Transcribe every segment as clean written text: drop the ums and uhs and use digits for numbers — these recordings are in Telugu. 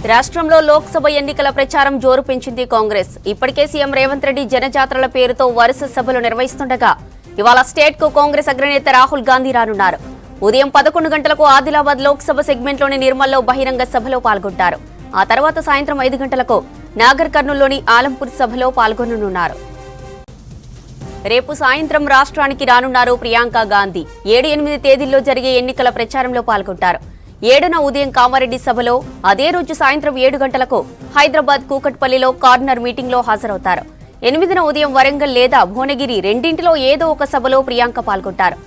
రాష్ట్రంలో లోక్సభ ఎన్నికల ప్రచారం జోరు పెంచింది కాంగ్రెస్. ఇప్పటికే సీఎం రేవంత్ రెడ్డి జనజాతరల పేరుతో వరుస సభలు నిర్వహిస్తుండగా ఇవాళ స్టేట్ కు కాంగ్రెస్ అగ్రనేత రాహుల్ గాంధీ రానున్నారు. ఉదయం 11 గంటలకు ఆదిలాబాద్ లోక్సభ సెగ్మెంట్లోని నిర్మల్లో బహిరంగ సభలో పాల్గొంటారు. ఆ తర్వాత సాయంత్రం 5 గంటలకు నాగర్ కర్నూల్లోని ఆలంపూర్ సభలో పాల్గొననున్నారు. రేపు సాయంత్రం రాష్ట్రానికి రానున్నారు ప్రియాంక గాంధీ. 7-8 తేదీల్లో జరిగే ఎన్నికల ప్రచారంలో పాల్గొంటారు. 7న ఉదయం కామారెడ్డి సభలో, అదే రోజు సాయంత్రం 7 గంటలకు హైదరాబాద్ కూకట్పల్లిలో కార్నర్ మీటింగ్ లో హాజరవుతారు. 8న ఉదయం వరంగల్ లేదా భువనగిరి రెండింటిలో ఏదో ఒక సభలో ప్రియాంక పాల్గొంటారు.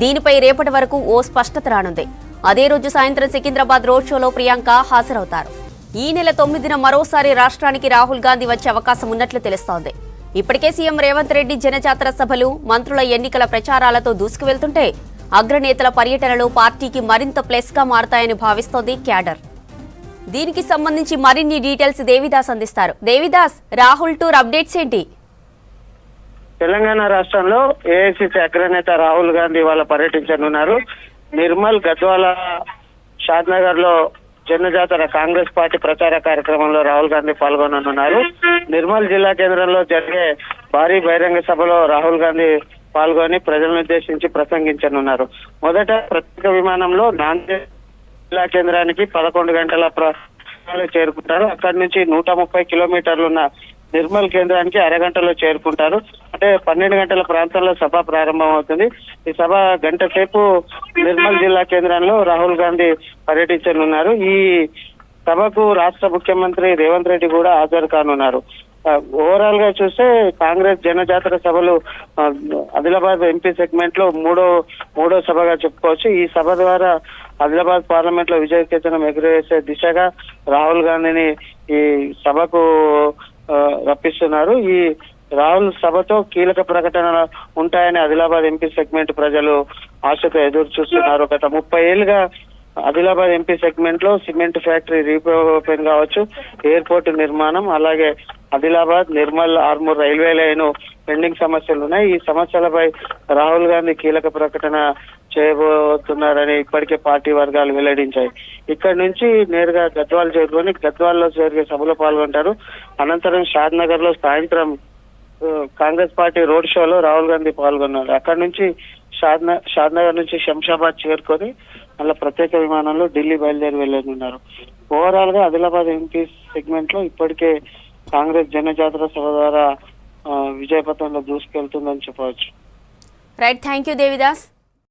దీనిపై రేపటి వరకు ఓ స్పష్టత రానుంది. అదే రోజు సాయంత్రం సికింద్రాబాద్ రోడ్ షోలో ప్రియాంక హాజరవుతారు. ఈ నెల 9న మరోసారి రాష్ట్రానికి రాహుల్ గాంధీ వచ్చే అవకాశం ఉన్నట్లు తెలుస్తోంది. ఇప్పటికే సీఎం రేవంత్ రెడ్డి జనజాతర సభలు, మంత్రుల ఎన్నికల ప్రచారాలతో దూసుకువెళ్తుంటే అగ్రనేతల పర్యటనలు పార్టీకి మరింత ప్లస్ గా మారతాయని భావిస్తోంది క్యాడర్. దీనికి సంబంధించి మరిన్ని డీటెయిల్స్ దేవిదాస్ అందిస్తారు. దేవిదాస్, రాహుల్ టూర్ అప్డేట్స్ ఏంటి? తెలంగాణ రాష్ట్రంలో ఏఐసీసీ అగ్రనేత రాహుల్ గాంధీ వాళ్ళ పర్యటించనున్నారు. నిర్మల్, గద్వాల, షాద్నగర్ లో జనజాతర కాంగ్రెస్ పార్టీ ప్రచార కార్యక్రమంలో రాహుల్ గాంధీ పాల్గొననున్నారు. నిర్మల్ జిల్లా కేంద్రంలో జరిగే భారీ బహిరంగ సభలో రాహుల్ గాంధీ పాల్గొని ప్రజలను ఉద్దేశించి ప్రసంగించనున్నారు. మొదట ప్రత్యేక విమానంలో నాందేడ్ జిల్లా కేంద్రానికి 11 గంటల చేరుకుంటారు. అక్కడి నుంచి 130 కిలోమీటర్లున్న నిర్మల్ కేంద్రానికి అరగంటలో చేరుకుంటారు. అంటే 12 గంటల ప్రాంతంలో సభ ప్రారంభం అవుతుంది. ఈ సభ గంట సేపు నిర్మల్ జిల్లా కేంద్రంలో రాహుల్ గాంధీ పర్యటించనున్నారు. ఈ సభకు రాష్ట్ర ముఖ్యమంత్రి రేవంత్ రెడ్డి కూడా హాజరు కానున్నారు. ఓవరాల్ గా చూస్తే కాంగ్రెస్ జనజాతర సభలు ఆదిలాబాద్ ఎంపీ సెగ్మెంట్ లో మూడో సభగా చెప్పుకోవచ్చు. ఈ సభ ద్వారా ఆదిలాబాద్ పార్లమెంట్ లో విజయ కేతనం ఎగురవేసే దిశగా రాహుల్ గాంధీని ఈ సభకు రప్పిస్తున్నారు. ఈ రాహుల్ సభతో కీలక ప్రకటనలు ఉంటాయని ఆదిలాబాద్ ఎంపీ సెగ్మెంట్ ప్రజలు ఆశతో ఎదురు చూస్తున్నారు. గత 30 ఏళ్లుగా ఆదిలాబాద్ ఎంపీ సెగ్మెంట్ లో సిమెంట్ ఫ్యాక్టరీ రీఓపెన్ కావచ్చు, ఎయిర్పోర్ట్ నిర్మాణం, అలాగే Adilabad, Nirmal, Armoor railway line pending సమస్యలు ఉన్నాయి. ఈ సమస్యలపై రాహుల్ గాంధీ కీలక ప్రకటన చేయబోతున్నారని ఇప్పటికే పార్టీ వర్గాలు వెల్లడించాయి. ఇక్కడి నుంచి నేరుగా గద్వాల్ చేరుకొని గద్వాల్లో జరిగే సభలో పాల్గొంటారు. అనంతరం షాద్ నగర్ లో సాయంత్రం కాంగ్రెస్ పార్టీ రోడ్ షోలో రాహుల్ గాంధీ పాల్గొన్నారు. అక్కడి నుంచి షాద్ నగర్ నుంచి శంషాబాద్ చేరుకొని మళ్ళీ ప్రత్యేక విమానంలో ఢిల్లీ బయలుదేరి వెళ్ళనున్నారు. ఓవరాల్ గా ఆదిలాబాద్ ఎంపీ సెగ్మెంట్ లో ఇప్పటికే కాంగ్రెస్ జనజాతర సభ ద్వారా విజయపథంలో దూసుకెళ్తుందని చెప్పవచ్చు. Right, thank you Devidas.